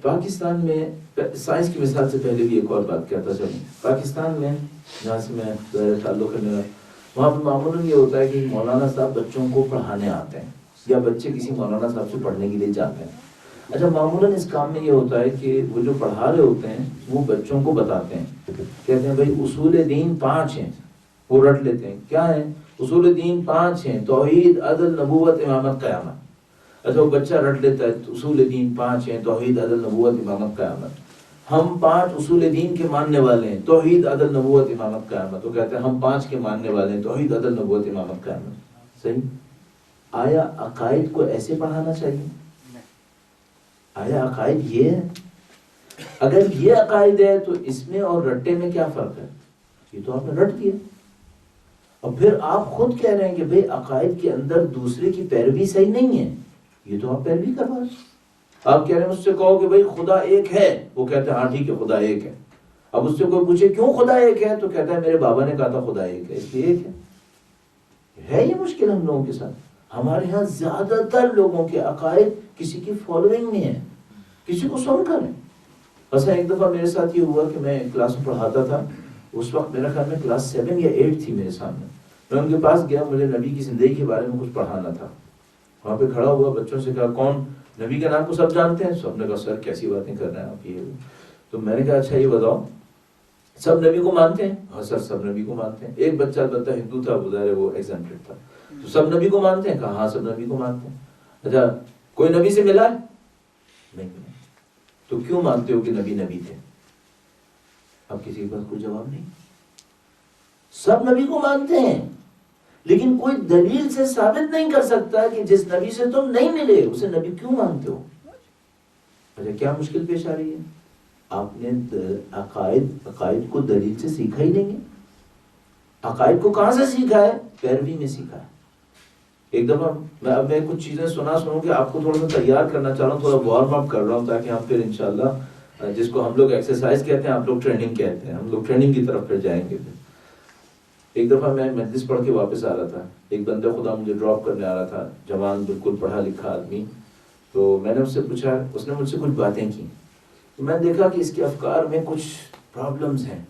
پاکستان میں سائنس کی مثال سے پہلے بھی ایک اور بات کہتا چلوں. پاکستان میں جہاں سے میں تعلق ہے میرا، وہاں پہ معمولاً یہ ہوتا ہے کہ مولانا صاحب بچوں کو پڑھانے آتے ہیں یا بچے کسی مولانا صاحب سے پڑھنے کے لیے جاتے ہیں. اچھا معمولاً اس کام میں یہ ہوتا ہے کہ وہ جو پڑھا رہے ہوتے ہیں وہ بچوں کو بتاتے ہیں، کہتے ہیں بھائی اصول دین 5 ہیں، وہ رٹ لیتے ہیں. کیا ہے اصول دین؟ 5 ہیں: توحید، عدل، نبوت، امامت، قیامت. اچھا وہ بچہ رٹ لیتا ہے اصول دین 5 ہیں: توحید، عدل، نبوت، امامت، قیامت. ہم 5 اصول دین کے ماننے والے ہیں: توحید، عدل، نبوت، امامت، قیامت. وہ کہتے ہیں ہم 5 کے ماننے والے ہیں: توحید، عدل، نبوت، امامت، قیامت. صحیح؟ آیا عقائد کو ایسے پڑھانا چاہیے؟ آیا عقائد یہ ہے؟ اگر یہ عقائد ہے تو اس میں اور رٹے میں کیا فرق ہے؟ یہ تو آپ نے رٹ دیا. اور پھر آپ خود کہہ رہے ہیں کہ بھئی عقائد کے اندر دوسرے کی پیروی صحیح نہیں ہے، یہ تو آپ پیروی کروا رہے ہیں. آپ کہہ رہے ہیں اس سے کہو کہ بھئی خدا ایک ہے، وہ کہتے ہیں ہاں ٹھیک ہے خدا ایک ہے. اب اس سے کوئی پوچھے کیوں خدا ایک ہے، تو کہتا ہے میرے بابا نے کہا تھا خدا ایک ہے اس لیے ایک ہے. ہے یہ مشکل ہم لوگوں کے ساتھ. ہمارے ہاں زیادہ تر لوگوں کے عقائد کسی کی فالوئنگ میں ہیں، کسی کو سن کر ہیں. ایسا ایک دفعہ میرے ساتھ یہ ہوا کہ میں کلاس میں پڑھاتا تھا، اس وقت میرا خیال میں کلاس 7 یا 8 تھی میرے سامنے. میں ان کے پاس گیا، مجھے نبی کی زندگی کے بارے میں کچھ پڑھانا تھا. وہاں پہ کھڑا ہوا، بچوں سے کہا کون نبی کا نام کو سب جانتے ہیں؟ سب نے کہا سر کیسی باتیں کر رہے ہیں آپ یہ. تو میں نے کہا اچھا یہ بتاؤ سب نبی کو مانتے ہیں؟ ہاں سر سب نبی کو مانتے ہیں. ایک بچہ البتہ ہندو تھا، بظاہر ہے وہ ایگزمپٹڈ تھا. تو سب نبی کو مانتے ہیں؟ کہا ہاں سب نبی کو مانتے ہیں. اچھا کوئی نبی سے ملا ہے؟ نہیں ملا. تو کیوں مانتے ہو کہ نبی نبی تھے؟ اب کسی کے پاس کوئی جواب نہیں. سب نبی کو مانتے ہیں لیکن کوئی دلیل سے ثابت نہیں کر سکتا کہ جس نبی سے تم نہیں ملے اسے نبی کیوں مانتے ہو. اچھا کیا مشکل پیش آ رہی ہے؟ آپ نے عقائد کو دلیل سے سیکھا ہی نہیں ہے. عقائد کو کہاں سے سیکھا ہے؟ پیروی میں سیکھا ہے. ایک دفعہ میں کچھ چیزیں سنوں کہ آپ کو تھوڑا سا تیار کرنا چاہ رہا ہوں، تھوڑا وارم اپ کر رہا ہوں تاکہ ہم پھر انشاءاللہ جس کو ہم لوگ ایکسرسائز کہتے ہیں آپ لوگ ٹریننگ کہتے ہیں، ہم لوگ ٹریننگ کی طرف پھر جائیں گے. ایک دفعہ میں مجلس پڑھ کے واپس آ رہا تھا، ایک بندہ خدا مجھے ڈراپ کرنے آ رہا تھا، جوان بالکل پڑھا لکھا آدمی. تو میں نے اس سے پوچھا، اس نے مجھ سے کچھ باتیں کی تو میں نے دیکھا کہ اس کے افکار میں کچھ پرابلمز ہیں.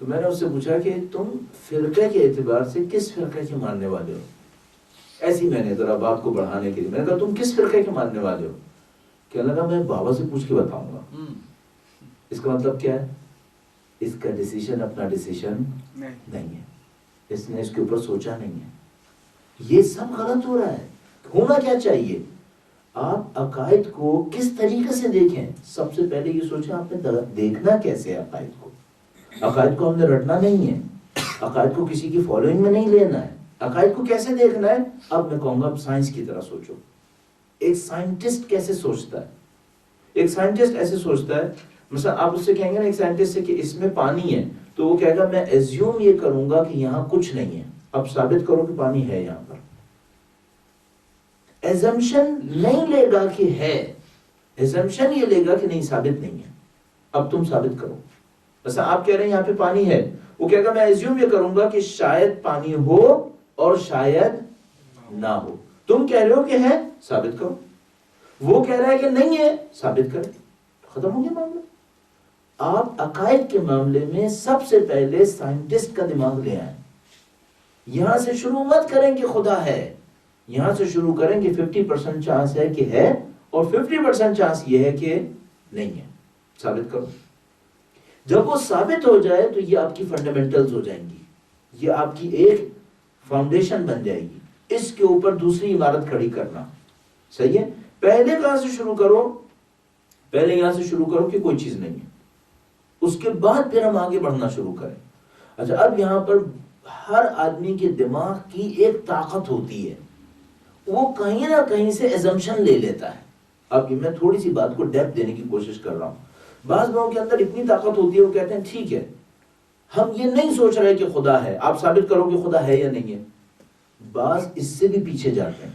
تو میں نے اس سے پوچھا کہ تم فرقے کے اعتبار سے کس فرقے کے ماننے والے ہو؟ ایسی میں نے ذرا بات کو بڑھانے کے لیے میں نے کہا تم کس فرقے کے ماننے والے ہو؟ کہنے لگا میں بابا سے پوچھ کے بتاؤں گا. اس کا مطلب کیا ہے؟ اس کا ڈیسیشن اپنا ڈیسیشن نہیں ہے، اس نے اس کے اوپر سوچا نہیں ہے. یہ سب غلط ہو رہا ہے. ہونا کیا چاہیے؟ آپ عقائد کو کس طریقے سے دیکھیں. سب سے پہلے یہ سوچیں آپ نے دیکھنا کیسے ہے عقائد کو. عقائد کو ہم نے رٹنا نہیں ہے، عقائد کو کسی کی فالوئنگ میں نہیں لینا ہے. عقائد کو کیسے دیکھنا ہے؟ اب میں کہوں گا سائنس کی طرح سوچو. ایک سائنٹسٹ کیسے سوچتا ہے؟ ایک سائنٹسٹ ایسے سوچتا ہے، مثلا آپ اس سے کہیں گے نا ایک سائنٹسٹ سے کہ اس میں پانی ہے، تو وہ کہے گا میں ایزیوم یہ کروں گا کہ یہاں کچھ نہیں ہے، اب ثابت کرو کہ پانی ہے یہاں پر. ایزمپشن نہیں لے گا کہ ہے، ایزمپشن یہ لے گا کہ نہیں ثابت نہیں ہے، اب تم ثابت کرو. مثلا آپ کہہ رہے ہیں یہاں پہ پانی ہے، وہ کہے گا میں ایزیوم یہ کروں گا کہ شاید پانی ہو اور شاید نہ ہو. تم کہہ رہے ہو کہ ہے، ثابت کرو. وہ کہہ رہا ہے کہ نہیں ہے، ثابت کرے. ختم ہو گیا معاملہ. آپ عقائد کے معاملے میں سب سے پہلے سائنٹسٹ کا دماغ لے آئیں. یہاں سے شروع مت کریں کہ خدا ہے، یہاں سے شروع کریں کہ 50% چانس ہے کہ ہے اور 50% چانس یہ ہے کہ نہیں ہے. ثابت کرو. جب وہ ثابت ہو جائے تو یہ آپ کی فنڈامنٹلز ہو جائیں گی، یہ آپ کی ایک فاؤنڈیشن بن جائے گی. اس کے اوپر دوسری عمارت کھڑی کرنا. صحیح ہے؟ پہلے کہاں سے شروع کرو؟ پہلے یہاں سے شروع کرو کہ کوئی چیز نہیں ہے، اس کے بعد پھر ہم آگے بڑھنا شروع کریں. اچھا اب یہاں پر ہر آدمی کے دماغ کی ایک طاقت ہوتی ہے، وہ کہیں نہ کہیں سے ایزمپشن لے لیتا ہے. اب میں تھوڑی سی بات کو ڈیپتھ دینے کی کوشش کر رہا ہوں. بعض لوگوں کے اندر اتنی طاقت ہوتی ہے وہ کہتے ہیں ٹھیک ہے ہم یہ نہیں سوچ رہے کہ خدا ہے، آپ ثابت کرو کہ خدا ہے یا نہیں ہے. بعض اس سے بھی پیچھے جاتے ہیں،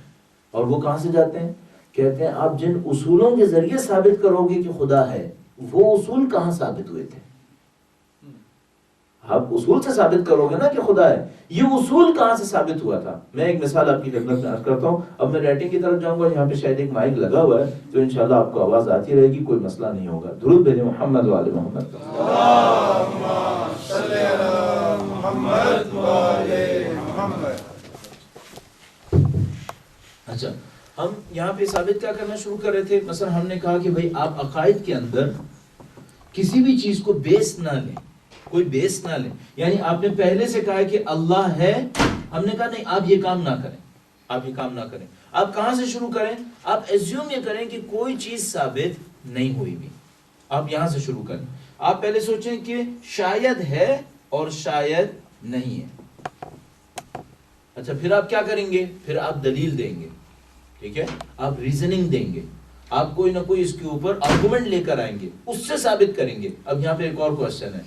اور وہ کہاں سے جاتے ہیں؟ کہتے ہیں آپ جن اصولوں کے ذریعے ثابت کرو گے کہ خدا ہے وہ اصول کہاں ثابت ہوئے تھے؟ آپ اصول سے ثابت کرو گے نا کہ خدا ہے. یہ اصول کہاں سے ثابت ہوا تھا؟ میں ایک مثال آپ کی خدمت میں عرض کرتا ہوں. اب میں رائٹنگ کی طرف جاؤں گا، یہاں پہ شاید ایک مائک لگا ہوا ہے تو انشاءاللہ آپ کو آواز آتی رہے گی، کوئی مسئلہ نہیں ہوگا. درود بھیجیں محمد و آل محمد. اللہم صلی علی محمد و آل محمد. اچھا، ہم یہاں پہ ثابت کیا کرنا شروع کر رہے تھے؟ مثلا ہم نے کہا کہ بھئی آپ عقائد کے اندر کسی بھی چیز کو بیس نہ لیں، کوئی بیس نہ لیں. یعنی آپ نے پہلے سے کہا کہ اللہ ہے، ہم نے کہا نہیں آپ یہ کام نہ کریں، آپ یہ کام نہ کریں. آپ کہاں سے شروع کریں؟ آپ ایزیوم یہ کریں کہ کوئی چیز ثابت نہیں ہوئی بھی. آپ یہاں سے شروع کریں. آپ پہلے سوچیں کہ شاید ہے اور شاید نہیں ہے. اچھا، پھر آپ کیا کریں گے؟ پھر آپ دلیل دیں گے. ٹھیک ہے، آپ ریزننگ دیں گے، آپ کوئی نہ کوئی اس کے اوپر آرگومنٹ لے کر آئیں گے، اس سے ثابت کریں گے. اب یہاں پہ ایک اور کوشچن ہے.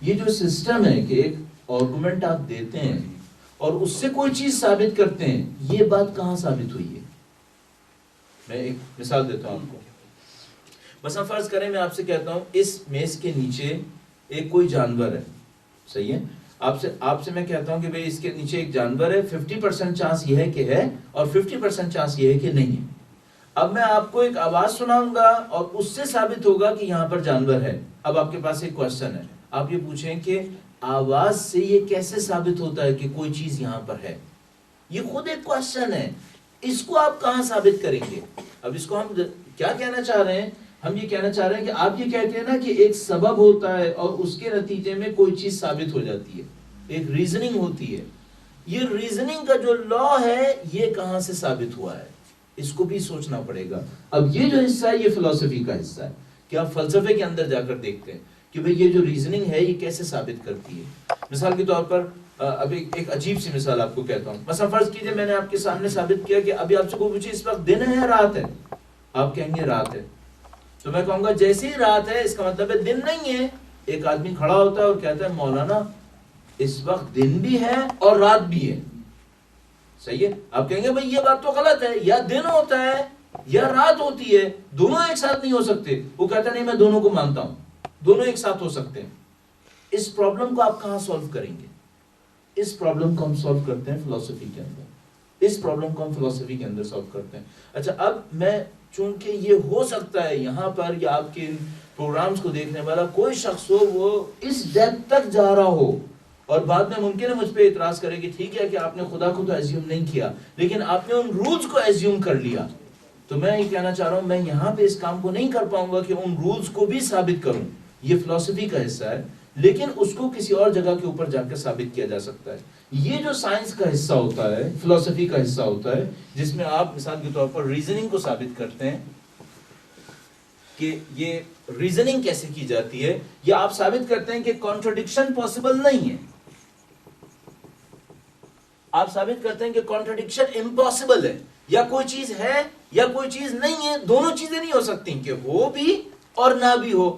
یہ جو سسٹم ہے کہ ایک آرگومنٹ آپ دیتے ہیں اور اس سے کوئی چیز ثابت کرتے ہیں، یہ بات کہاں ثابت ہوئی ہے؟ میں ایک مثال دیتا ہوں آپ کو. مثلا فرض کریں میں آپ سے کہتا ہوں اس میز کے نیچے ایک کوئی جانور ہے. صحیح ہے، آپ سے میں کہتا ہوں کہ بھئی اس کے نیچے ایک جانور ہے، 50% چانس یہ ہے کہ ہے اور 50% چانس یہ ہے کہ نہیں ہے. اب میں آپ کو ایک آواز سناؤں گا اور اس سے ثابت ہوگا کہ یہاں پر جانور ہے. اب آپ کے پاس ایک کوشچن ہے، آپ یہ پوچھیں کہ آواز سے یہ کیسے ثابت ہوتا ہے کہ کوئی چیز یہاں پر ہے؟ یہ خود ایک کوشچن ہے. اس کو آپ کہاں ثابت کریں گے؟ اب اس کو ہم کیا کہنا چاہ رہے ہیں؟ ہم یہ کہنا چاہ رہے ہیں کہ آپ یہ کہتے ہیں نا کہ ایک سبب ہوتا ہے اور اس کے نتیجے میں کوئی چیز ثابت ہو جاتی ہے، ایک ریزننگ ہوتی ہے. یہ ریزننگ کا جو لا ہے یہ کہاں سے ثابت ہوا ہے؟ اس کو بھی سوچنا پڑے گا. اب یہ جو حصہ ہے یہ فلسفی کا حصہ ہے کہ آپ فلسفے کے اندر جا کر دیکھتے ہیں کہ بھئی یہ جو ریزننگ ہے یہ کیسے ثابت کرتی ہے. مثال کے طور پر اب ایک عجیب سی مثال آپ کو کہتا ہوں. مثلا فرض کیجئے میں نے آپ کے سامنے ثابت کیا کہ ابھی آپ سے کوئی پوچھے اس وقت دن ہے یا رات ہے، آپ کہیں گے رات ہے. تو میں کہوں گا جیسے ہی رات ہے اس کا مطلب ہے دن نہیں ہے. ایک آدمی کھڑا ہوتا ہے اور کہتا ہے مولانا اس وقت دن بھی ہے اور رات بھی ہے. صحیح ہے، آپ کہیں گے بھئی یہ بات تو غلط ہے، یا دن ہوتا ہے یا رات ہوتی ہے، دونوں ایک ساتھ نہیں ہو سکتے. وہ کہتا نہیں میں دونوں کو مانتا ہوں، دونوں ایک ساتھ ہو سکتے ہیں. اس پرابلم کو آپ کہاں سولو کریں گے؟ اس پرابلم کو ہم سولو کرتے ہیں فلسفی کے اندر. اس پرابلم کو ہم فلسفی کے اندر سولو کرتے ہیں. اچھا، اب میں چونکہ یہ ہو سکتا ہے یہاں پر یا آپ کے پروگرامز کو دیکھنے والا کوئی شخص ہو وہ اس ڈیپتھ تک جا رہا ہو اور بعد میں ممکن ہے مجھ پہ اعتراض کرے کہ ٹھیک ہے کہ آپ نے خدا کو تو ایزیوم نہیں کیا لیکن آپ نے ان رولز کو ایزیوم کر لیا. تو میں یہ کہنا چاہ رہا ہوں میں یہاں پہ اس کام کو نہیں کر پاؤں گا کہ ان رولز کو بھی ثابت کروں. یہ فلسفی کا حصہ ہے لیکن اس کو کسی اور جگہ کے اوپر جا کر ثابت کیا جا سکتا ہے. یہ جو سائنس کا حصہ ہوتا ہے، فلسفی کا حصہ ہوتا ہے، جس میں آپ مثال کے طور پر ریزننگ کو ثابت کرتے ہیں کہ یہ ریزننگ کیسے کی جاتی ہے، یا آپ ثابت کرتے ہیں کہ کانٹرڈکشن پاسبل نہیں ہے. آپ ثابت کرتے ہیں کہ کانٹرڈکشن امپاسبل ہے، یا کوئی چیز ہے یا کوئی چیز نہیں ہے، دونوں چیزیں نہیں ہو سکتی کہ ہو بھی اور نہ بھی ہو.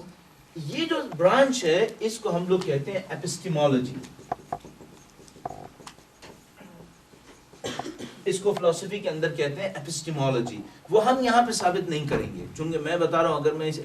یہ جو برانچ ہے اس کو ہم لوگ کہتے ہیں ایپسٹیمولوجی. اس کو فلسفی کے اندر کہتے ہیں ایپسٹیمولوجی. وہ ہم یہاں پہ ثابت نہیں کریں گے چونکہ میں بتا رہا ہوں اگر میں اس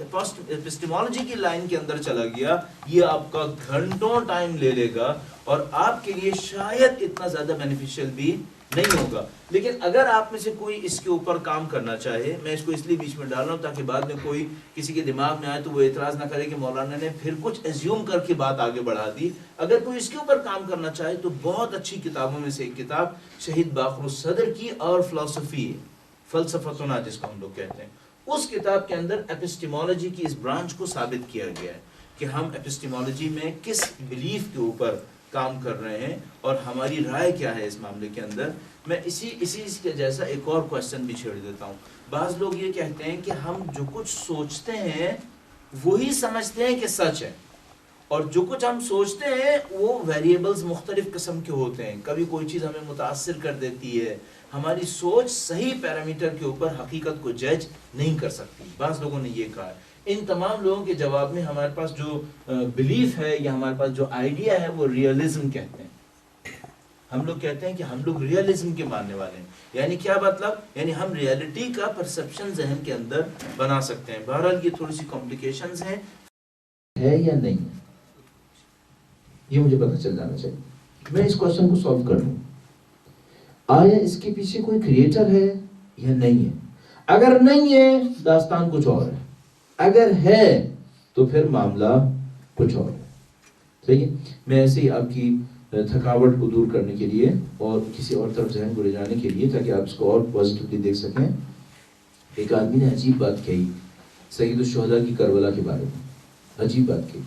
ایپسٹیمولوجی کی لائن کے اندر چلا گیا یہ آپ کا گھنٹوں ٹائم لے لے گا اور آپ کے لیے شاید اتنا زیادہ بینیفیشل بھی نہیں ہوگا. لیکن اگر آپ میں سے کوئی اس کے اوپر کام کرنا چاہے، میں اس کو اس لیے بیچ میں ڈال رہا ہوں تاکہ بعد میں کوئی کسی کے دماغ میں آئے تو وہ اعتراض نہ کرے کہ مولانا نے پھر کچھ ایزیوم کر کے بات آگے بڑھا دی. اگر کوئی اس کے اوپر کام کرنا چاہے تو بہت اچھی کتابوں میں سے ایک کتاب شہید باقر الصدر کی اور فلسفی فلسفتنا جس کو ہم لوگ کہتے ہیں، اس کتاب کے اندر ایپسٹیمولوجی کی اس برانچ کو ثابت کیا گیا ہے کہ ہم ایپسٹیمولوجی میں کس بلیف کے اوپر کام کر رہے ہیں اور ہماری رائے کیا ہے اس معاملے کے اندر. میں اسی کے جیسا ایک اور کوشچن بھی چھیڑ دیتا ہوں. بعض لوگ یہ کہتے ہیں کہ ہم جو کچھ سوچتے ہیں وہی سمجھتے ہیں کہ سچ ہے، اور جو کچھ ہم سوچتے ہیں وہ ویریبلز مختلف قسم کے ہوتے ہیں. کبھی کوئی چیز ہمیں متاثر کر دیتی ہے، ہماری سوچ صحیح پیرامیٹر کے اوپر حقیقت کو جج نہیں کر سکتی. بعض لوگوں نے یہ کہا ہے. ان تمام لوگوں کے جواب میں ہمارے پاس جو بلیف ہے یا ہمارے پاس جو آئیڈیا ہے وہ ریئلزم کہتے ہیں. ہم لوگ کہتے ہیں کہ ہم لوگ ریئلزم کے ماننے والے ہیں. یعنی کیا مطلب؟ یعنی ہم ریئلٹی کا پرسپشن ذہن کے اندر بنا سکتے ہیں. بہرحال یہ تھوڑی سی کمپلیکیشنز ہیں، ہے یا نہیں. یہ مجھے پتہ چل جانا چاہیے. میں اس کوشچن کو سالو کر لوں. آیا اس کے پیچھے کوئی کریٹر ہے یا نہیں ہے؟ اگر نہیں ہے داستان کچھ اور ہے، اگر ہے تو پھر معاملہ کچھ اور ہے. صحیح ہے. میں ایسے ہی آپ کی تھکاوٹ کو دور کرنے کے لیے اور کسی اور طرف ذہن کو لے جانے کے لیے تاکہ آپ اس کو اور پازیٹیولی دیکھ سکیں، ایک آدمی نے عجیب بات کہی سید الشہداء کی کربلا کے بارے میں. عجیب بات کہی.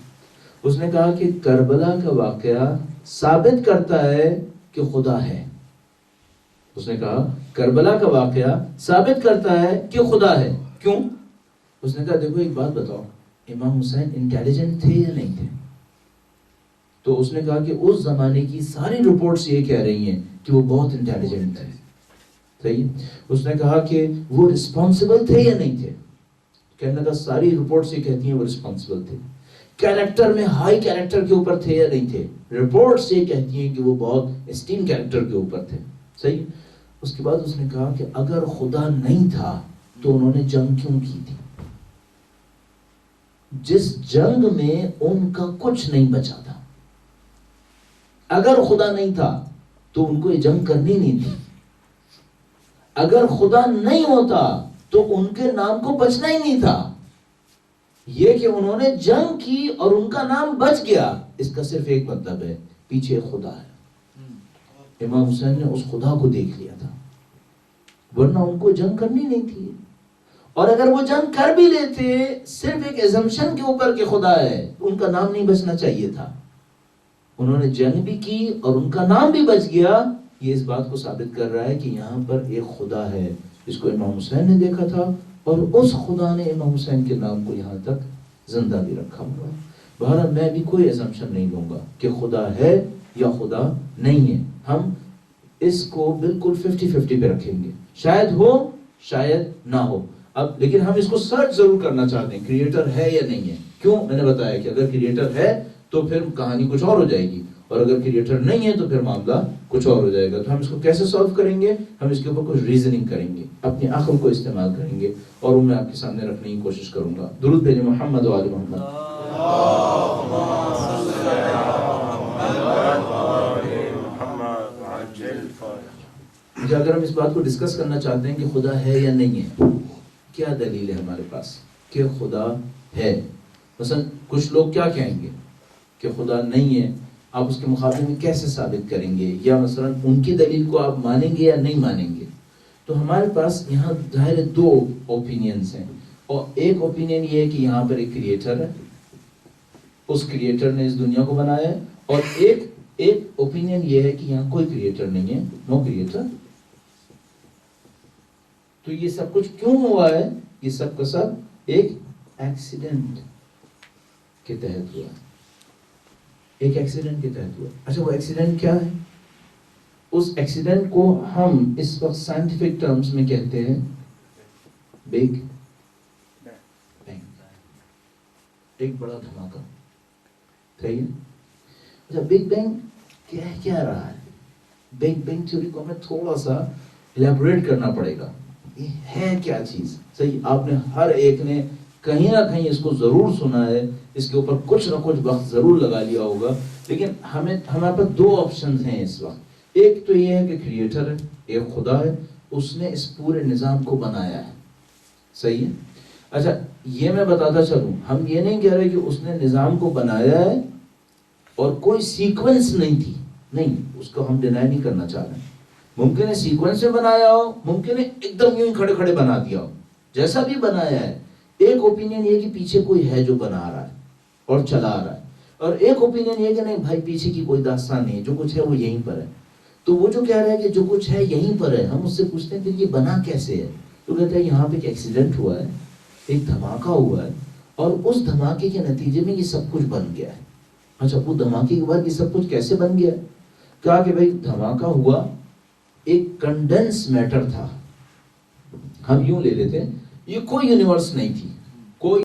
اس نے کہا کہ کربلا کا واقعہ ثابت کرتا ہے کہ خدا ہے. اس نے کہا کربلا کا واقعہ ثابت کرتا ہے کہ خدا ہے. کیوں؟ اس نے کہا دیکھو ایک بات بتاؤ، امام حسین انٹیلیجنٹ تھے یا نہیں تھے؟ تو اس نے کہا کہ اس زمانے کی ساری رپورٹس یہ کہہ رہی ہیں کہ وہ بہت انٹیلیجنٹ تھے. صحیح. اس نے کہا کہ وہ رسپانسبل تھے یا نہیں تھے؟ کہنے لگا ساری رپورٹس یہ کہتی ہیں وہ رسپانسبل تھے. کیریکٹر میں ہائی کیریکٹر کے اوپر تھے یا نہیں تھے؟ رپورٹس یہ کہتی ہیں کہ وہ بہت اسٹیم کیریکٹر کے اوپر تھے. صحیح. اس کے بعد اس نے کہا کہ اگر خدا نہیں تھا تو انہوں نے جنگ کیوں کی تھی؟ جس جنگ میں ان کا کچھ نہیں بچا تھا. اگر خدا نہیں تھا تو ان کو یہ جنگ کرنی نہیں تھی. اگر خدا نہیں ہوتا تو ان کے نام کو بچنا ہی نہیں تھا. یہ کہ انہوں نے جنگ کی اور ان کا نام بچ گیا، اس کا صرف ایک مطلب ہے، پیچھے خدا ہے. امام حسین نے اس خدا کو دیکھ لیا تھا، ورنہ ان کو جنگ کرنی نہیں تھی. اور اگر وہ جنگ کر بھی لیتے صرف ایک ایزمپشن کے اوپر کہ خدا ہے، ان کا نام نہیں بچنا چاہیے تھا. انہوں نے جنگ بھی کی اور ان کا نام بھی بچ گیا. یہ اس بات کو ثابت کر رہا ہے کہ یہاں پر ایک خدا ہے جس کو امام حسین نے دیکھا تھا، اور اس خدا نے امام حسین کے نام کو یہاں تک زندہ بھی رکھا ہوا. بہرحال میں بھی کوئی ایزمپشن نہیں لوں گا کہ خدا ہے یا خدا نہیں ہے. ہم اس کو بالکل 50-50 پہ رکھیں گے، شاید ہو شاید نہ ہو. اب لیکن ہم اس کو سرچ ضرور کرنا چاہتے ہیں کریٹر ہے یا نہیں ہے. کیوں؟ میں نے بتایا کہ اگر کریٹر ہے تو پھر کہانی کچھ اور ہو جائے گی، اور اگر کریٹر نہیں ہے تو پھر معاملہ کچھ اور ہو جائے گا. تو ہم اس کو کیسے سالو کریں گے؟ ہم اس کے اوپر کچھ ریزننگ کریں گے، اپنی عقل کو استعمال کریں گے، اور وہ میں آپ کے سامنے رکھنے کی کوشش کروں گا. درود بھیجیں محمد و آل محمد. اگر ہم اس بات کو ڈسکس کرنا چاہتے ہیں کہ خدا ہے یا نہیں ہے، کیا دلیل ہے ہمارے پاس کہ خدا ہے؟ مثلا کچھ لوگ کیا کہیں گے کہ خدا نہیں ہے، آپ اس کے مقابلے میں کیسے ثابت کریں گے؟ یا مثلا ان کی دلیل کو آپ مانیں گے یا نہیں مانیں گے؟ تو ہمارے پاس یہاں ظاہر 2 اوپینینز ہیں. اور ایک اوپینین یہ ہے کہ یہاں پر ایک کریٹر ہے، اس کریٹر نے اس دنیا کو بنایا ہے. اور ایک اوپینین یہ ہے کہ یہاں کوئی کریٹر نہیں ہے، نو کریٹر. تو یہ سب کچھ کیوں ہوا ہے؟ یہ سب کا سب ایک ایکسیڈنٹ کے تحت ہوا. ایک ایکسیڈنٹ کے تحت ہوا. اچھا وہ ایکسیڈنٹ کیا ہے؟ اس ایکسیڈنٹ کو ہم اس وقت سائنٹیفک ٹرمز میں کہتے ہیں بگ بینگ. ایک بڑا دھماکہ. صحیح ہے. اچھا بگ بینگ کیا رہا ہے؟ بگ بینگ تھیوری کو ہمیں تھوڑا سا الیبوریٹ کرنا پڑے گا. یہ ہے کیا چیز؟ صحیح. آپ نے ہر ایک نے کہیں نہ کہیں اس کو ضرور سنا ہے، اس کے اوپر کچھ نہ کچھ وقت ضرور لگا لیا ہوگا. لیکن ہمارے پاس 2 آپشنز ہیں اس وقت. ایک تو یہ ہے کہ کریٹر ہے، ایک خدا ہے، اس نے اس پورے نظام کو بنایا ہے. صحیح ہے. اچھا یہ میں بتاتا چلوں، ہم یہ نہیں کہہ رہے کہ اس نے نظام کو بنایا ہے اور کوئی سیکوینس نہیں تھی، نہیں، اس کو ہم ڈینائی نہیں کرنا چاہ رہے ہیں. ممکن ہے سیکوینس سے بنایا ہو، ممکن ہے ایک دم یوں کھڑے کھڑے بنا دیا ہو. جیسا بھی بنایا ہے، ایک اوپینین یہ کہ پیچھے کوئی ہے جو بنا رہا ہے اور چلا رہا ہے، اور ایک اوپینین یہ کہ نہیں بھائی پیچھے کی کوئی داستان نہیں ہے، جو کچھ ہے وہ یہیں پر ہے. تو وہ جو کہہ رہا ہے کہ جو کچھ ہے یہیں پر ہے، ہم اس سے پوچھتے ہیں کہ یہ بنا کیسے ہے؟ تو کہتے ہیں یہاں پہ ایک ایکسیڈنٹ ہوا ہے، ایک دھماکہ ہوا ہے، اور اس دھماکے کے نتیجے میں یہ سب کچھ بن گیا ہے. اچھا وہ دھماکے کے بعد یہ سب کچھ کیسے بن گیا؟ کہا کہ بھائی دھماکہ ہوا، ایک کنڈنس میٹر تھا. ہم یوں لے لیتے ہیں یہ کوئی یونیورس نہیں تھی، کوئی